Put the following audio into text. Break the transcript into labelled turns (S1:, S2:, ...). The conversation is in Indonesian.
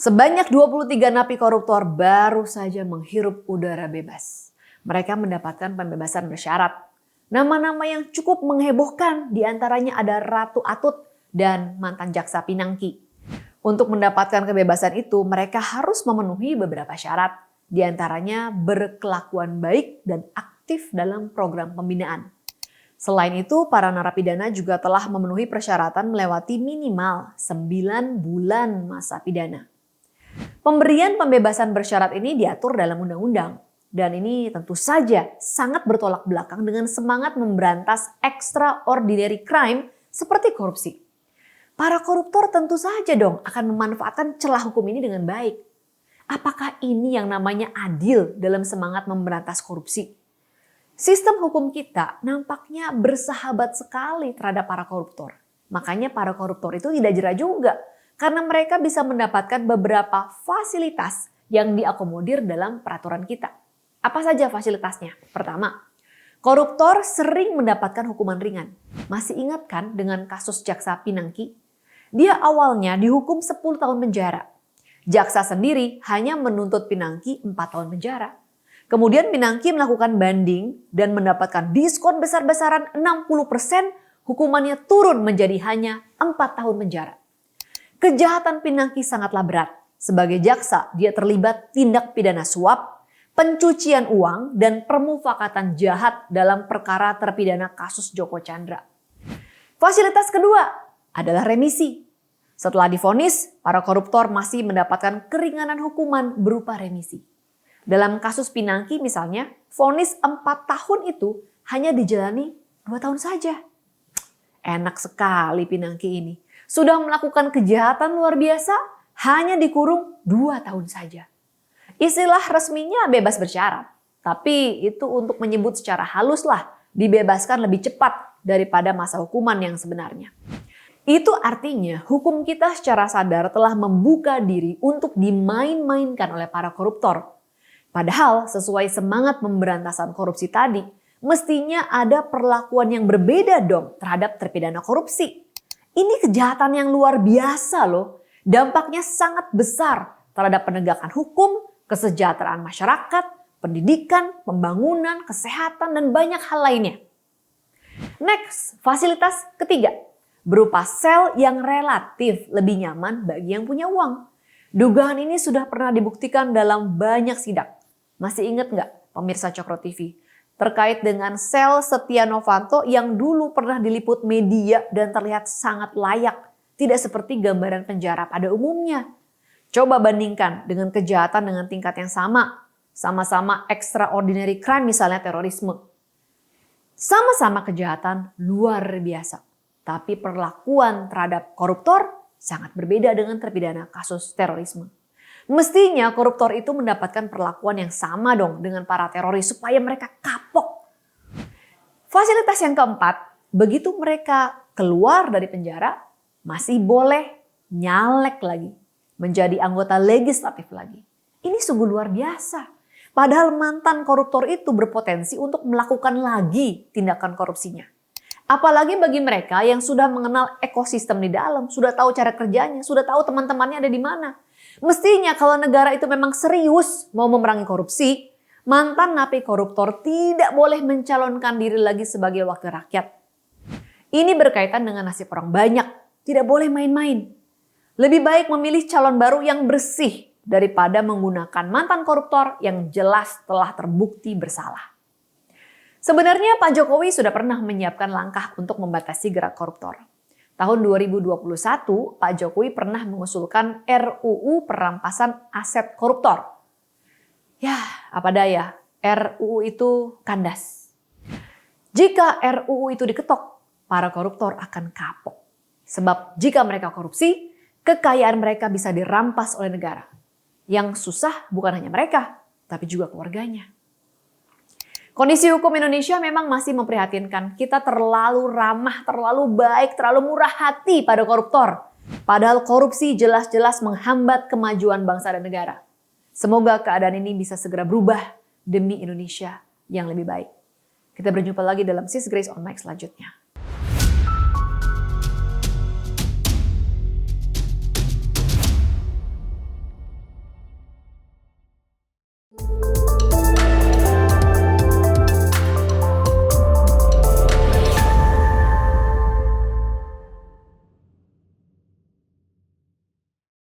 S1: Sebanyak 23 napi koruptor baru saja menghirup udara bebas. Mereka mendapatkan pembebasan bersyarat. Nama-nama yang cukup menghebohkan diantaranya ada Ratu Atut dan mantan jaksa Pinangki. Untuk mendapatkan kebebasan itu mereka harus memenuhi beberapa syarat. Diantaranya berkelakuan baik dan aktif dalam program pembinaan. Selain itu, para narapidana juga telah memenuhi persyaratan melewati minimal 9 bulan masa pidana. Pemberian pembebasan bersyarat ini diatur dalam undang-undang. Dan ini tentu saja sangat bertolak belakang dengan semangat memberantas extraordinary crime seperti korupsi. Para koruptor tentu saja dong akan memanfaatkan celah hukum ini dengan baik. Apakah ini yang namanya adil dalam semangat memberantas korupsi? Sistem hukum kita nampaknya bersahabat sekali terhadap para koruptor. Makanya para koruptor itu tidak jera juga. Karena mereka bisa mendapatkan beberapa fasilitas yang diakomodir dalam peraturan kita. Apa saja fasilitasnya? Pertama, koruptor sering mendapatkan hukuman ringan. Masih ingat kan dengan kasus jaksa Pinangki? Dia awalnya dihukum 10 tahun penjara. Jaksa sendiri hanya menuntut Pinangki 4 tahun penjara. Kemudian Pinangki melakukan banding dan mendapatkan diskon besar-besaran 60%, hukumannya turun menjadi hanya 4 tahun penjara. Kejahatan Pinangki sangatlah berat. Sebagai jaksa, dia terlibat tindak pidana suap, pencucian uang, dan permufakatan jahat dalam perkara terpidana kasus Joko Chandra. Fasilitas kedua adalah remisi. Setelah divonis, para koruptor masih mendapatkan keringanan hukuman berupa remisi. Dalam kasus Pinangki misalnya, vonis 4 tahun itu hanya dijalani 2 tahun saja. Enak sekali Pinangki ini. Sudah melakukan kejahatan luar biasa, hanya dikurung 2 tahun saja. Istilah resminya bebas bersyarat, tapi itu untuk menyebut secara halus lah, dibebaskan lebih cepat daripada masa hukuman yang sebenarnya. Itu artinya hukum kita secara sadar telah membuka diri untuk dimain-mainkan oleh para koruptor. Padahal sesuai semangat pemberantasan korupsi tadi, mestinya ada perlakuan yang berbeda dong terhadap terpidana korupsi. Ini kejahatan yang luar biasa loh. Dampaknya sangat besar terhadap penegakan hukum, kesejahteraan masyarakat, pendidikan, pembangunan, kesehatan, dan banyak hal lainnya. Next, fasilitas ketiga. Berupa sel yang relatif lebih nyaman bagi yang punya uang. Dugaan ini sudah pernah dibuktikan dalam banyak sidang. Masih ingat nggak pemirsa Cokro TV? Terkait dengan sel Setia Novanto yang dulu pernah diliput media dan terlihat sangat layak. Tidak seperti gambaran penjara pada umumnya. Coba bandingkan dengan kejahatan dengan tingkat yang sama. Sama-sama extraordinary crime misalnya terorisme. Sama-sama kejahatan luar biasa. Tapi perlakuan terhadap koruptor sangat berbeda dengan terpidana kasus terorisme. Mestinya koruptor itu mendapatkan perlakuan yang sama dong dengan para teroris supaya mereka kapok. Fasilitas yang keempat, begitu mereka keluar dari penjara, masih boleh nyalek lagi, menjadi anggota legislatif lagi. Ini sungguh luar biasa. Padahal mantan koruptor itu berpotensi untuk melakukan lagi tindakan korupsinya. Apalagi bagi mereka yang sudah mengenal ekosistem di dalam, sudah tahu cara kerjanya, sudah tahu teman-temannya ada di mana. Mestinya kalau negara itu memang serius mau memerangi korupsi, mantan napi koruptor tidak boleh mencalonkan diri lagi sebagai wakil rakyat. Ini berkaitan dengan nasib orang banyak, tidak boleh main-main. Lebih baik memilih calon baru yang bersih daripada menggunakan mantan koruptor yang jelas telah terbukti bersalah. Sebenarnya Pak Jokowi sudah pernah menyiapkan langkah untuk membatasi gerak koruptor. Tahun 2021, Pak Jokowi pernah mengusulkan RUU perampasan aset koruptor. Ya, apa daya, RUU itu kandas. Jika RUU itu diketok, para koruptor akan kapok. Sebab jika mereka korupsi, kekayaan mereka bisa dirampas oleh negara. Yang susah bukan hanya mereka, tapi juga keluarganya. Kondisi hukum Indonesia memang masih memprihatinkan. Kita terlalu ramah, terlalu baik, terlalu murah hati pada koruptor. Padahal korupsi jelas-jelas menghambat kemajuan bangsa dan negara. Semoga keadaan ini bisa segera berubah demi Indonesia yang lebih baik. Kita berjumpa lagi dalam Sis Grace on Mic selanjutnya.